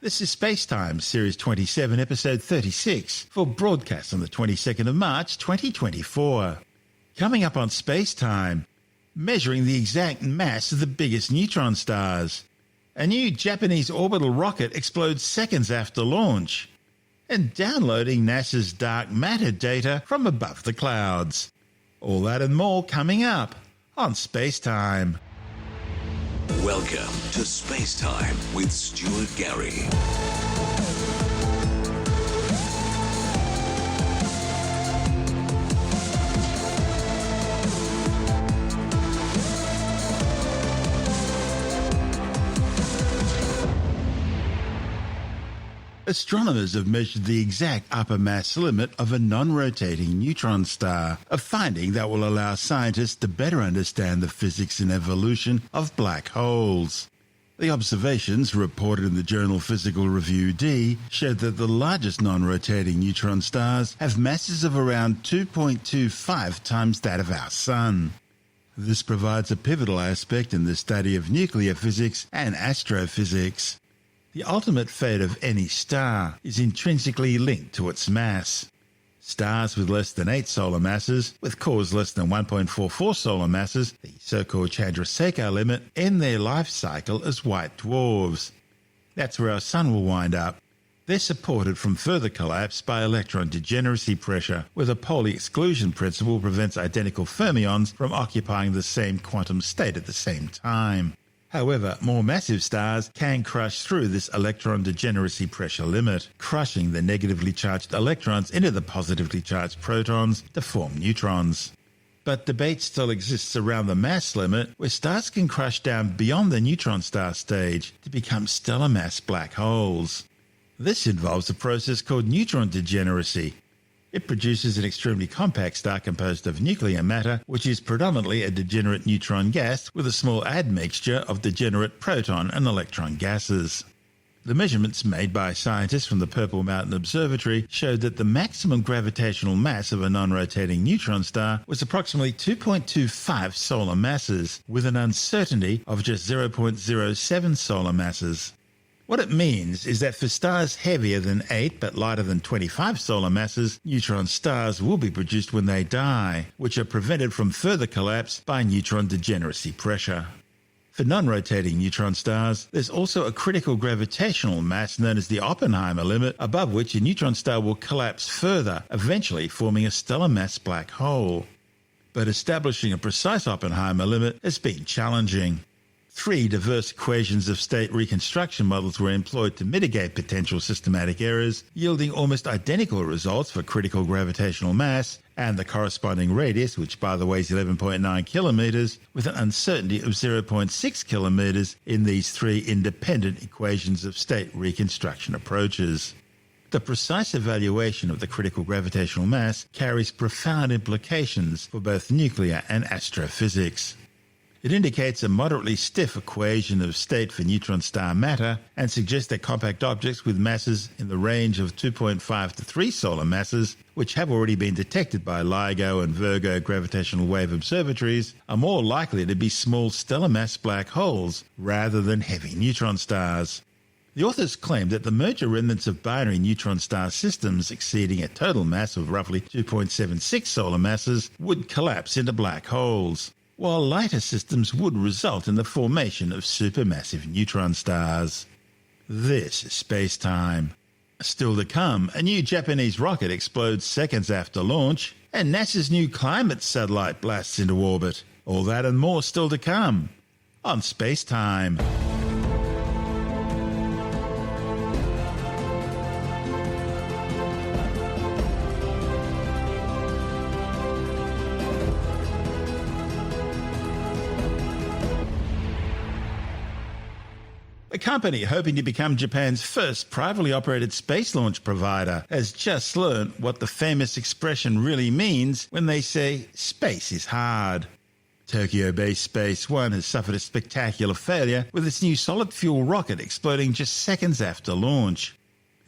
This is SpaceTime, Series 27, Episode 36, for broadcast on the 22nd of March 2024. Coming up on SpaceTime, measuring the exact mass of the biggest neutron stars. A new Japanese orbital rocket explodes seconds after launch. And downloading NASA's dark matter data from above the clouds. All that and more coming up on SpaceTime. Welcome to SpaceTime with Stuart Gary. Astronomers have measured the exact upper mass limit of a non-rotating neutron star, a finding that will allow scientists to better understand the physics and evolution of black holes. The observations, reported in the journal Physical Review D, showed that the largest non-rotating neutron stars have masses of around 2.25 times that of our Sun. This provides a pivotal aspect in the study of nuclear physics and astrophysics. The ultimate fate of any star is intrinsically linked to its mass. Stars with less than 8 solar masses, with cores less than 1.44 solar masses, the so-called Chandrasekhar limit, end their life cycle as white dwarfs. That's where our Sun will wind up. They're supported from further collapse by electron degeneracy pressure, where the Pauli exclusion principle prevents identical fermions from occupying the same quantum state at the same time. However, more massive stars can crush through this electron degeneracy pressure limit, crushing the negatively charged electrons into the positively charged protons to form neutrons. But debate still exists around the mass limit, where stars can crush down beyond the neutron star stage to become stellar mass black holes. This involves a process called neutron degeneracy. It produces an extremely compact star composed of nuclear matter, which is predominantly a degenerate neutron gas with a small admixture of degenerate proton and electron gases. The measurements made by scientists from the Purple Mountain Observatory showed that the maximum gravitational mass of a non-rotating neutron star was approximately 2.25 solar masses, with an uncertainty of just 0.07 solar masses. What it means is that for stars heavier than 8 but lighter than 25 solar masses, neutron stars will be produced when they die, which are prevented from further collapse by neutron degeneracy pressure. For non-rotating neutron stars, there's also a critical gravitational mass known as the Oppenheimer limit, above which a neutron star will collapse further, eventually forming a stellar mass black hole. But establishing a precise Oppenheimer limit has been challenging. 3 diverse equations of state reconstruction models were employed to mitigate potential systematic errors, yielding almost identical results for critical gravitational mass and the corresponding radius, which by the way is 11.9 kilometers, with an uncertainty of 0.6 kilometers in these 3 independent equations of state reconstruction approaches. The precise evaluation of the critical gravitational mass carries profound implications for both nuclear and astrophysics. It indicates a moderately stiff equation of state for neutron star matter and suggests that compact objects with masses in the range of 2.5 to 3 solar masses, which have already been detected by LIGO and Virgo gravitational wave observatories, are more likely to be small stellar mass black holes rather than heavy neutron stars. The authors claim that the merger remnants of binary neutron star systems exceeding a total mass of roughly 2.76 solar masses would collapse into black holes, while lighter systems would result in the formation of supermassive neutron stars. This is SpaceTime. Still to come, a new Japanese rocket explodes seconds after launch, and NASA's new climate satellite blasts into orbit. All that and more still to come on SpaceTime. A company hoping to become Japan's first privately operated space launch provider has just learned what the famous expression really means when they say space is hard. Tokyo-based Space One has suffered a spectacular failure with its new solid-fuel rocket exploding just seconds after launch.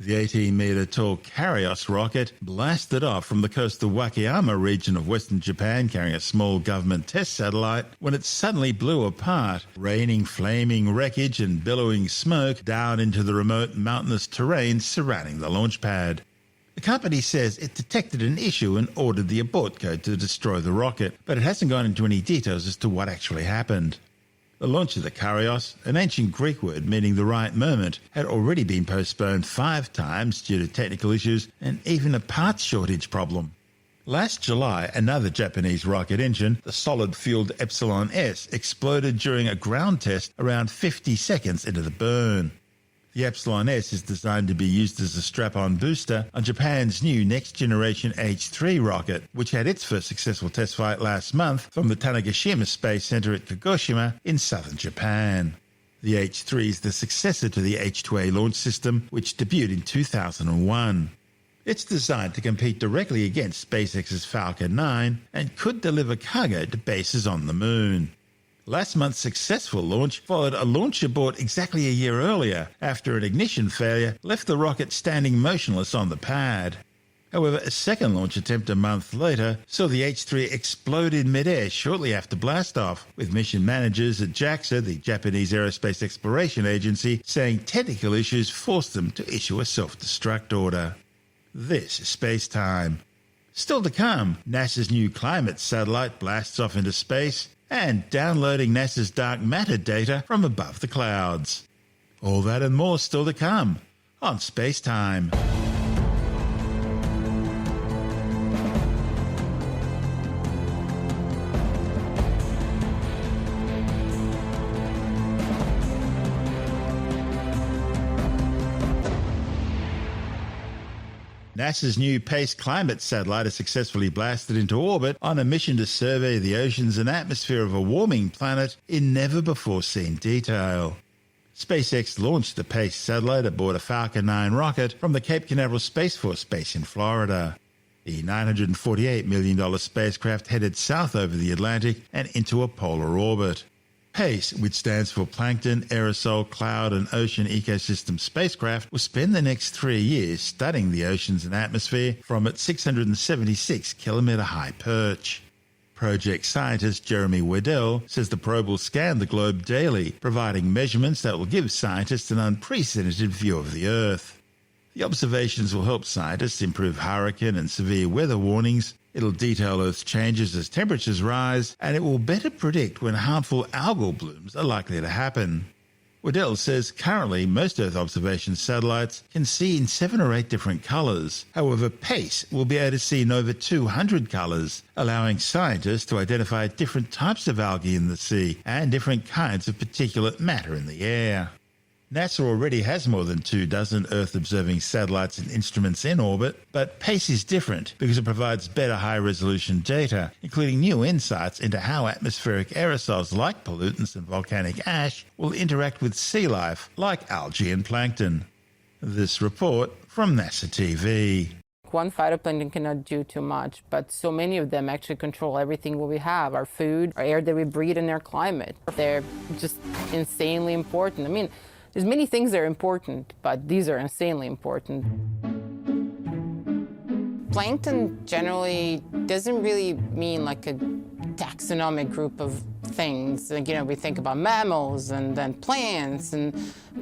The 18-metre-tall Karaos rocket blasted off from the coastal Wakayama region of western Japan carrying a small government test satellite when it suddenly blew apart, raining flaming wreckage and billowing smoke down into the remote mountainous terrain surrounding the launch pad. The company says it detected an issue and ordered the abort code to destroy the rocket, but it hasn't gone into any details as to what actually happened. The launch of the Karaos, an ancient Greek word meaning the right moment, had already been postponed 5 times due to technical issues and even a parts shortage problem. Last July, another Japanese rocket engine, the solid-fueled Epsilon S, exploded during a ground test around 50 seconds into the burn. The Epsilon S is designed to be used as a strap-on booster on Japan's new next-generation H3 rocket, which had its first successful test flight last month from the Tanegashima Space Center at Kagoshima in southern Japan. The H3 is the successor to the H2A launch system, which debuted in 2001. It's designed to compete directly against SpaceX's Falcon 9 and could deliver cargo to bases on the moon. Last month's successful launch followed a launch abort exactly a year earlier after an ignition failure left the rocket standing motionless on the pad. However, a second launch attempt a month later saw the H3 explode in midair shortly after blastoff, with mission managers at JAXA, the Japanese Aerospace Exploration Agency, saying technical issues forced them to issue a self-destruct order. This is SpaceTime. Still to come, NASA's new climate satellite blasts off into space, and downloading NASA's dark matter data from above the clouds. All that and more still to come on SpaceTime. NASA's new PACE climate satellite has successfully blasted into orbit on a mission to survey the oceans and atmosphere of a warming planet in never-before-seen detail. SpaceX launched the PACE satellite aboard a Falcon 9 rocket from the Cape Canaveral Space Force Base in Florida. The $948 million spacecraft headed south over the Atlantic and into a polar orbit. PACE, which stands for Plankton, Aerosol, Cloud and Ocean Ecosystem Spacecraft, will spend the next 3 years studying the oceans and atmosphere from its 676-kilometre high perch. Project scientist Jeremy Weddell says the probe will scan the globe daily, providing measurements that will give scientists an unprecedented view of the Earth. The observations will help scientists improve hurricane and severe weather warnings. It'll detail Earth's changes as temperatures rise, and it will better predict when harmful algal blooms are likely to happen. Weddell says currently most Earth observation satellites can see in 7 or 8 different colours. However, PACE will be able to see in over 200 colours, allowing scientists to identify different types of algae in the sea and different kinds of particulate matter in the air. NASA already has more than 24 Earth-observing satellites and instruments in orbit, but PACE is different because it provides better high-resolution data, including new insights into how atmospheric aerosols like pollutants and volcanic ash will interact with sea life like algae and plankton. This report from NASA TV. One phytoplankton cannot do too much, but so many of them actually control everything what we have, our food, our air that we breathe, and our climate. They're just insanely important. I mean, there's many things that are important, but these are insanely important. Plankton generally doesn't really mean like a taxonomic group of things. Like, you know, we think about mammals and then plants, and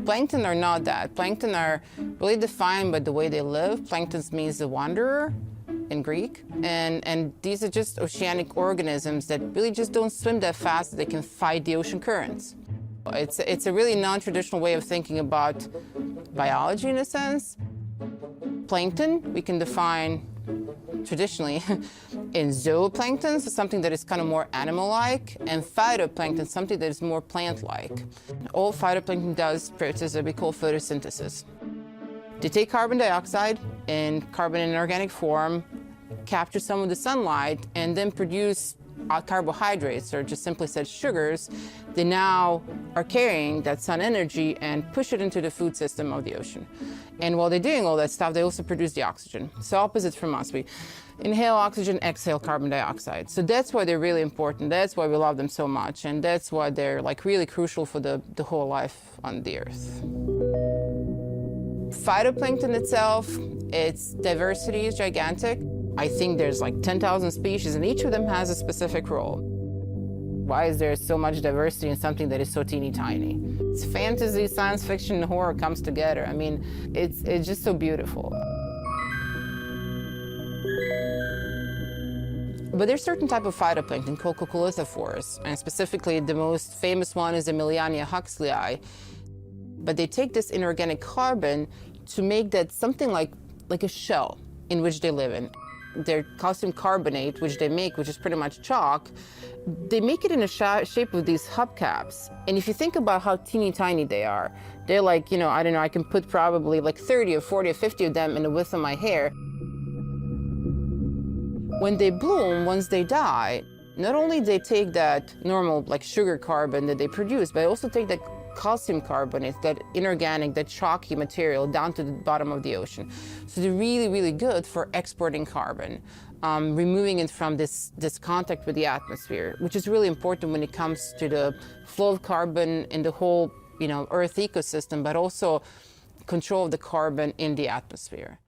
plankton are not that. Plankton are really defined by the way they live. Plankton means the wanderer in Greek, and these are just oceanic organisms that really just don't swim that fast that they can fight the ocean currents. It's a really non-traditional way of thinking about biology in a sense. Plankton we can define traditionally in zooplankton, so something that is kind of more animal-like, and phytoplankton, something that is more plant-like. All phytoplankton does process what we call photosynthesis. They take carbon dioxide and carbon in organic form, capture some of the sunlight, and then produce carbohydrates, or just simply said sugars. They now are carrying that sun energy and push it into the food system of the ocean. And while they're doing all that stuff, they also produce the oxygen. So opposite from us, we inhale oxygen, exhale carbon dioxide. So that's why they're really important. That's why we love them so much. And that's why they're like really crucial for the whole life on the Earth. phytoplankton itself, its diversity is gigantic. I think there's like 10,000 species, and each of them has a specific role. Why is there so much diversity in something that is so teeny tiny? It's fantasy, science fiction, and horror comes together. I mean, it's just so beautiful. But there's certain type of phytoplankton called coccolithophores, and specifically the most famous one is Emiliania huxleyi. But they take this inorganic carbon to make that something like a shell in which they live in. Their calcium carbonate, which they make, which is pretty much chalk, they make it in a shape of these hubcaps. And if you think about how teeny tiny they are, they're like, you know, I don't know, I can put probably like 30 or 40 or 50 of them in the width of my hair. When they bloom, once they die, not only they take that normal like sugar carbon that they produce, but they also take that calcium carbonate, that inorganic, that chalky material down to the bottom of the ocean. So they're really, really good for exporting carbon, removing it from this contact with the atmosphere, which is really important when it comes to the flow of carbon in the whole, you know, Earth ecosystem, but also control of the carbon in the atmosphere.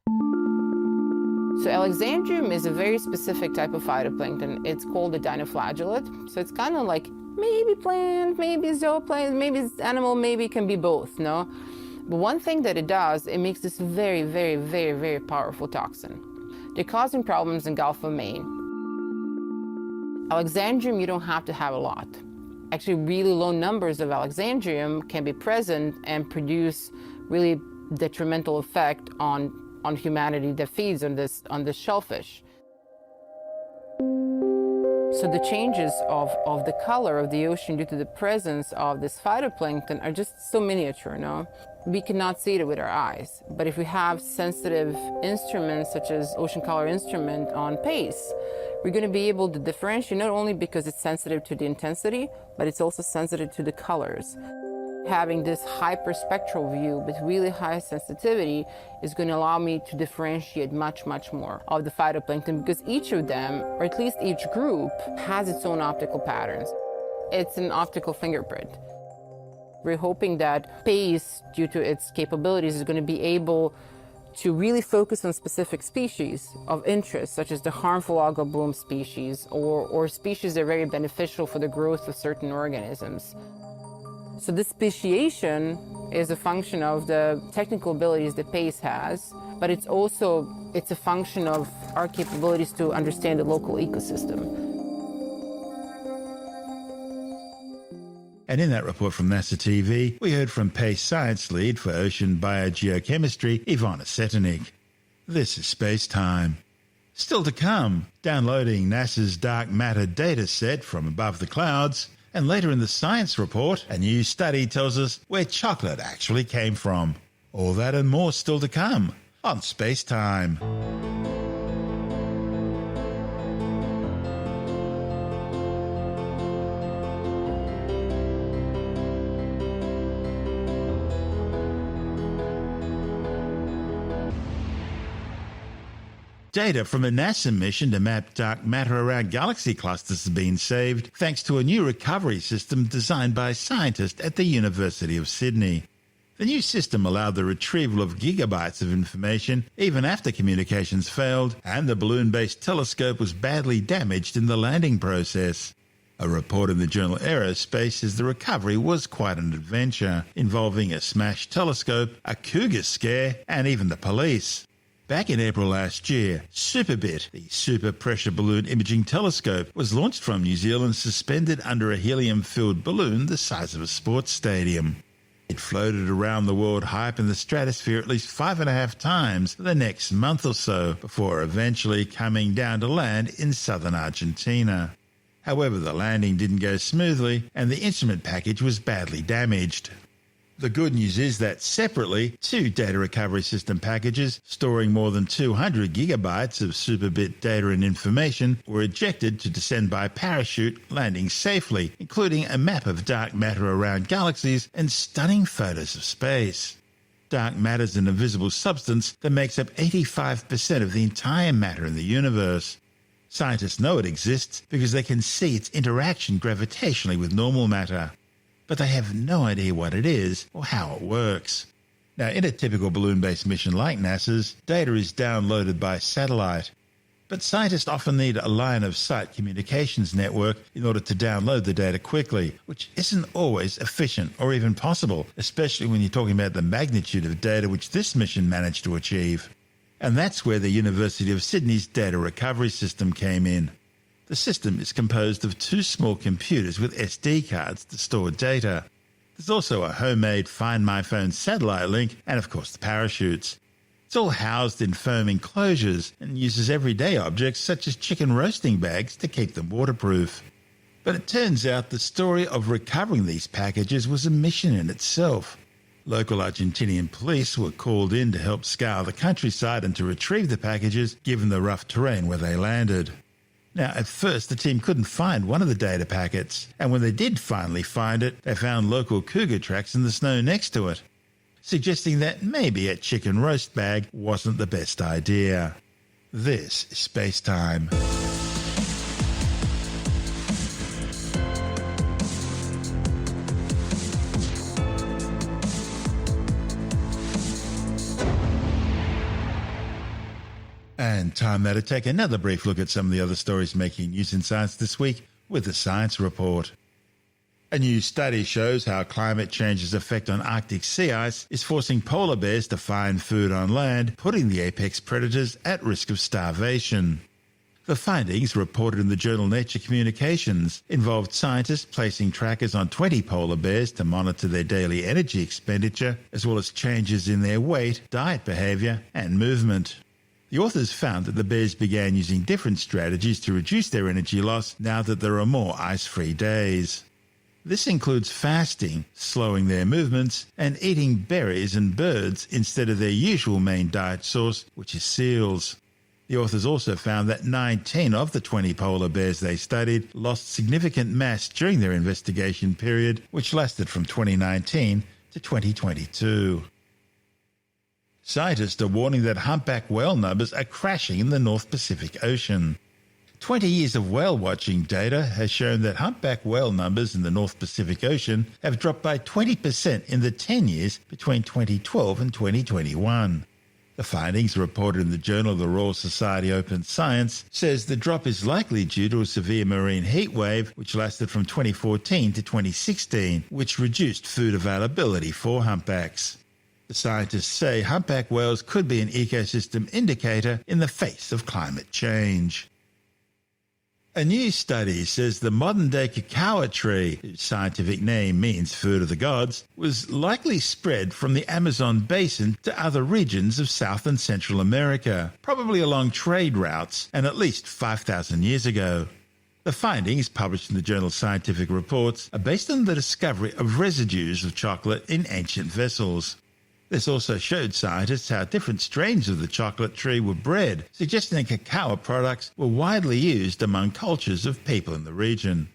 So Alexandrium is a very specific type of phytoplankton. It's called a dinoflagellate. So it's kind of like maybe plant, maybe zooplankton, maybe it's animal, maybe it can be both, no? But one thing that it does, it makes this very, very, very, very powerful toxin. They're causing problems in Gulf of Maine. Alexandrium, you don't have to have a lot. Actually, really low numbers of Alexandrium can be present and produce really detrimental effect on humanity that feeds on this shellfish. So the changes of the color of the ocean due to the presence of this phytoplankton are just so miniature, no? We cannot see it with our eyes. But if we have sensitive instruments such as ocean color instrument on PACE, we're going to be able to differentiate, not only because it's sensitive to the intensity, but it's also sensitive to the colors. Having this hyperspectral view with really high sensitivity is going to allow me to differentiate much, much more of the phytoplankton, because each of them, or at least each group, has its own optical patterns. It's an optical fingerprint. We're hoping that PACE, due to its capabilities, is going to be able to really focus on specific species of interest, such as the harmful algal bloom species, or species that are very beneficial for the growth of certain organisms. So this speciation is a function of the technical abilities that PACE has, but it's a function of our capabilities to understand the local ecosystem. And in that report from NASA TV, we heard from PACE science lead for ocean biogeochemistry, Ivana Setenik. This is Space Time. Still to come, downloading NASA's dark matter data set from above the clouds. And later in the science report, a new study tells us where chocolate actually came from. All that and more still to come on Space Time. Data from a NASA mission to map dark matter around galaxy clusters has been saved thanks to a new recovery system designed by scientists at the University of Sydney. The new system allowed the retrieval of gigabytes of information even after communications failed and the balloon-based telescope was badly damaged in the landing process. A report in the journal Aerospace says the recovery was quite an adventure, involving a smashed telescope, a cougar scare, and even the police. Back in April last year, Superbit, the Super Pressure Balloon Imaging Telescope, was launched from New Zealand suspended under a helium-filled balloon the size of a sports stadium. It floated around the world high up in the stratosphere at least 5.5 times the next month or so before eventually coming down to land in southern Argentina. However, the landing didn't go smoothly and the instrument package was badly damaged. The good news is that separately, 2 data recovery system packages storing more than 200 gigabytes of Superbit data and information were ejected to descend by parachute, landing safely, including a map of dark matter around galaxies and stunning photos of space. Dark matter is an invisible substance that makes up 85% of the entire matter in the universe. Scientists know it exists because they can see its interaction gravitationally with normal matter, but they have no idea what it is or how it works. Now, in a typical balloon-based mission like NASA's, data is downloaded by satellite. But scientists often need a line-of-sight communications network in order to download the data quickly, which isn't always efficient or even possible, especially when you're talking about the magnitude of data which this mission managed to achieve. And that's where the University of Sydney's data recovery system came in. The system is composed of 2 small computers with SD cards to store data. There's also a homemade Find My Phone satellite link and, of course, the parachutes. It's all housed in foam enclosures and uses everyday objects such as chicken roasting bags to keep them waterproof. But it turns out the story of recovering these packages was a mission in itself. Local Argentinian police were called in to help scour the countryside and to retrieve the packages given the rough terrain where they landed. Now, at first, the team couldn't find one of the data packets, and when they did finally find it, they found local cougar tracks in the snow next to it, suggesting that maybe a chicken roast bag wasn't the best idea. This is SpaceTime. And time now to take another brief look at some of the other stories making news in science this week with the Science Report. A new study shows how climate change's effect on Arctic sea ice is forcing polar bears to find food on land, putting the apex predators at risk of starvation. The findings, reported in the journal Nature Communications, involved scientists placing trackers on 20 polar bears to monitor their daily energy expenditure, as well as changes in their weight, diet behaviour and movement. The authors found that the bears began using different strategies to reduce their energy loss now that there are more ice-free days. This includes fasting, slowing their movements, and eating berries and birds instead of their usual main diet source, which is seals. The authors also found that 19 of the 20 polar bears they studied lost significant mass during their investigation period, which lasted from 2019 to 2022. Scientists are warning that humpback whale numbers are crashing in the North Pacific Ocean. 20 years of whale watching data has shown that humpback whale numbers in the North Pacific Ocean have dropped by 20% in the 10 years between 2012 and 2021. The findings, reported in the Journal of the Royal Society Open Science, says the drop is likely due to a severe marine heat wave which lasted from 2014 to 2016, which reduced food availability for humpbacks. The scientists say humpback whales could be an ecosystem indicator in the face of climate change. A new study says the modern-day cacao tree, whose scientific name means food of the gods, was likely spread from the Amazon basin to other regions of South and Central America, probably along trade routes, and at least 5,000 years ago. The findings, published in the journal Scientific Reports, are based on the discovery of residues of chocolate in ancient vessels. This also showed scientists how different strains of the chocolate tree were bred, suggesting that cacao products were widely used among cultures of people in the region.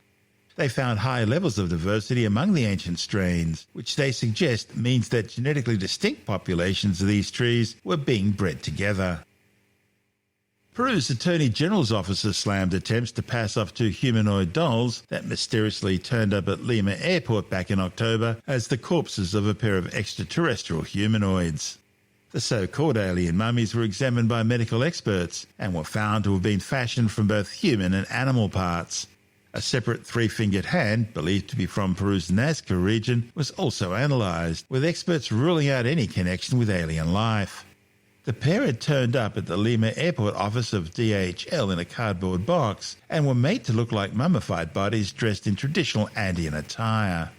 They found high levels of diversity among the ancient strains, which they suggest means that genetically distinct populations of these trees were being bred together. Peru's Attorney General's office has slammed attempts to pass off 2 humanoid dolls that mysteriously turned up at Lima Airport back in October as the corpses of a pair of extraterrestrial humanoids. The so-called alien mummies were examined by medical experts and were found to have been fashioned from both human and animal parts. A separate 3-fingered hand, believed to be from Peru's Nazca region, was also analysed, with experts ruling out any connection with alien life. The pair had turned up at the Lima Airport office of DHL in a cardboard box and were made to look like mummified bodies dressed in traditional Andean attire.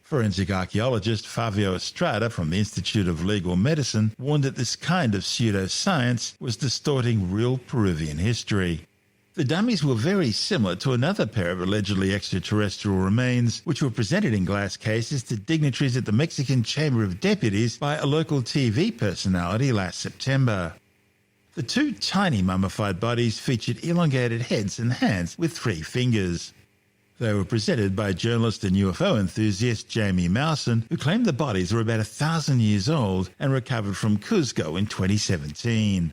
Forensic archaeologist Fabio Estrada from the Institute of Legal Medicine warned that this kind of pseudoscience was distorting real Peruvian history. The dummies were very similar to another pair of allegedly extraterrestrial remains, which were presented in glass cases to dignitaries at the Mexican Chamber of Deputies by a local TV personality last September. The 2 tiny mummified bodies featured elongated heads and hands with 3 fingers. They were presented by journalist and UFO enthusiast Jamie Mousen, who claimed the bodies were about 1,000 years old and recovered from Cuzco in 2017.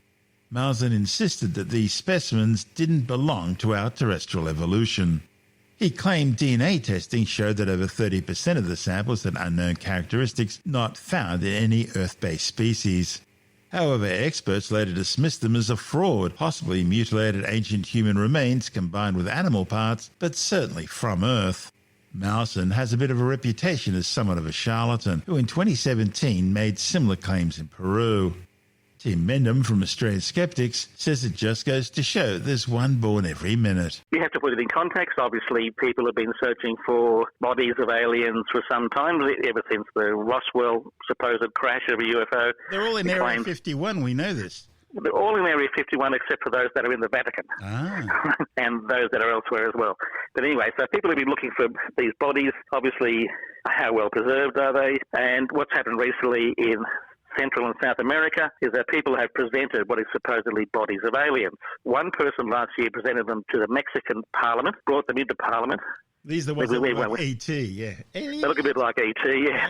Mousen insisted that these specimens didn't belong to our terrestrial evolution. He claimed DNA testing showed that over 30% of the samples had unknown characteristics not found in any Earth-based species. However, experts later dismissed them as a fraud, possibly mutilated ancient human remains combined with animal parts, but certainly from Earth. Mawson has a bit of a reputation as somewhat of a charlatan, who in 2017 made similar claims in Peru. Tim Mendham from Australian Skeptics says it just goes to show there's one born every minute. You have to put it in context. Obviously, people have been searching for bodies of aliens for some time, ever since the Roswell supposed crash of a UFO. They're all in Area 51, we know this. They're all in Area 51 except for those that are in the Vatican and those that are elsewhere as well. But anyway, so people have been looking for these bodies. Obviously, how well preserved are they? And what's happened recently in Central and South America is that people have presented what is supposedly bodies of aliens. One person last year presented them to the Mexican Parliament, brought them into Parliament. These are the ones that look like E.T., yeah. They look a bit like E.T., yeah.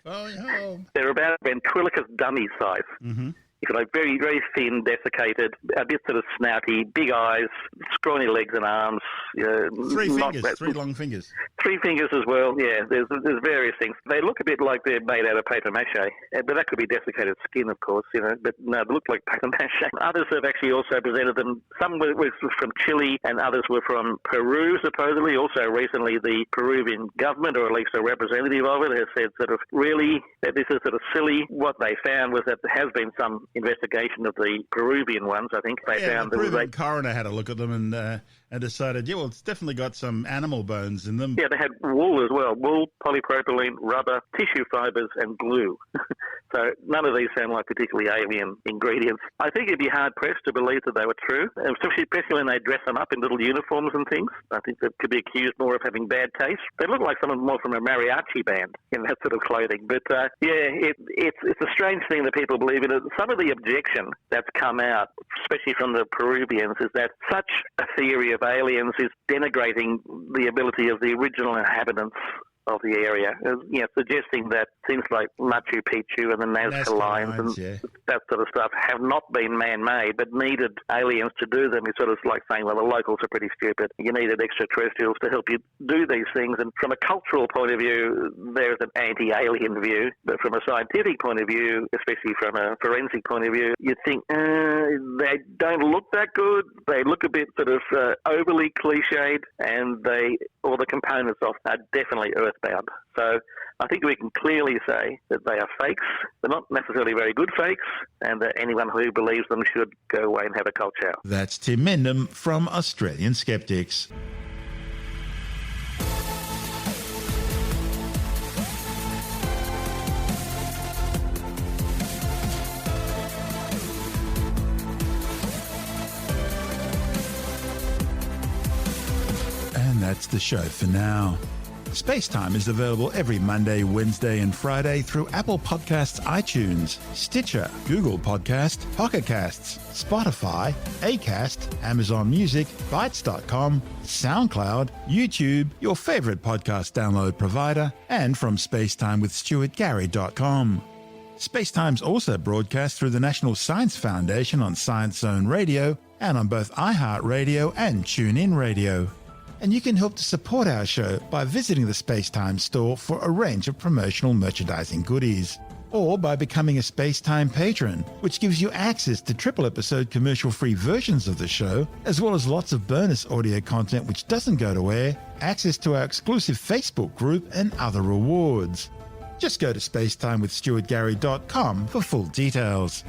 Phone home. They're about ventriloquist dummy size. Mm-hmm. You know, very, very thin, desiccated, a bit sort of snouty, big eyes, scrawny legs and arms. Three long fingers. 3 fingers as well, yeah. There's various things. They look a bit like they're made out of paper mache, but that could be desiccated skin, of course, but no, they look like paper mache. Others have actually also presented them. Some were from Chile and others were from Peru, supposedly. Also recently, the Peruvian government, or at least a representative of it, has said sort of really that this is sort of silly. What they found was that there has been some investigation of the Peruvian ones, I think. They found the Peruvian coroner had a look at them and decided, it's definitely got some animal bones in them. Yeah, they had wool as well. Wool, polypropylene, rubber, tissue fibres and glue. So none of these sound like particularly alien ingredients. I think you'd be hard-pressed to believe that they were true, especially when they dress them up in little uniforms and things. I think they could be accused more of having bad taste. They look like someone more from a mariachi band in that sort of clothing. But, it's a strange thing that people believe in it. Some of the objection that's come out, especially from the Peruvians, is that such a theory of aliens is denigrating the ability of the original inhabitants of the area, suggesting that things like Machu Picchu and the Nazca Lines and that sort of stuff have not been man-made but needed aliens to do them. It's sort of like saying, well, the locals are pretty stupid. You needed extraterrestrials to help you do these things. And from a cultural point of view, there's an anti-alien view. But from a scientific point of view, especially from a forensic point of view, you'd think they don't look that good. They look a bit sort of overly cliched, and all the components of are definitely earthbound. So I think we can clearly say that they are fakes. They're not necessarily very good fakes, and that anyone who believes them should go away and have a cold shower. That's Tim Mendham from Australian Skeptics. And that's the show for now. SpaceTime is available every Monday, Wednesday and Friday through Apple Podcasts, iTunes, Stitcher, Google Podcast, Pocket Casts, Spotify, Acast, Amazon Music, Bytes.com, SoundCloud, YouTube, your favourite podcast download provider, and from spacetimewithstuartgary.com. SpaceTime's also broadcast through the National Science Foundation on Science Zone Radio and on both iHeartRadio and TuneIn Radio. And you can help to support our show by visiting the SpaceTime store for a range of promotional merchandising goodies, or by becoming a SpaceTime patron, which gives you access to triple-episode commercial-free versions of the show, as well as lots of bonus audio content which doesn't go to air, access to our exclusive Facebook group, and other rewards. Just go to spacetimewithstuartgary.com for full details.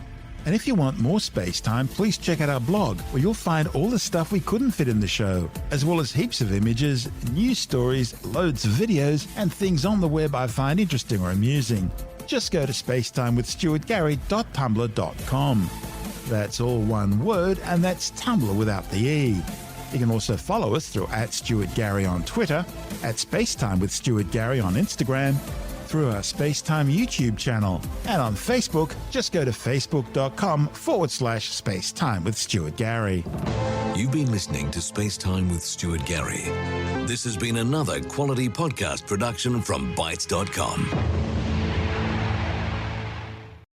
And if you want more SpaceTime, please check out our blog, where you'll find all the stuff we couldn't fit in the show, as well as heaps of images, news stories, loads of videos, and things on the web I find interesting or amusing. Just go to spacetimewithstuartgary.tumblr.com. That's all one word, and that's Tumblr without the E. You can also follow us through @StuartGary on Twitter, @SpaceTimeWithStuartGary on Instagram, through our SpaceTime YouTube channel, and on Facebook, just go to facebook.com/SpaceTime with Stuart Gary. You've been listening to SpaceTime with Stuart Gary. This has been another quality podcast production from Bytes.com.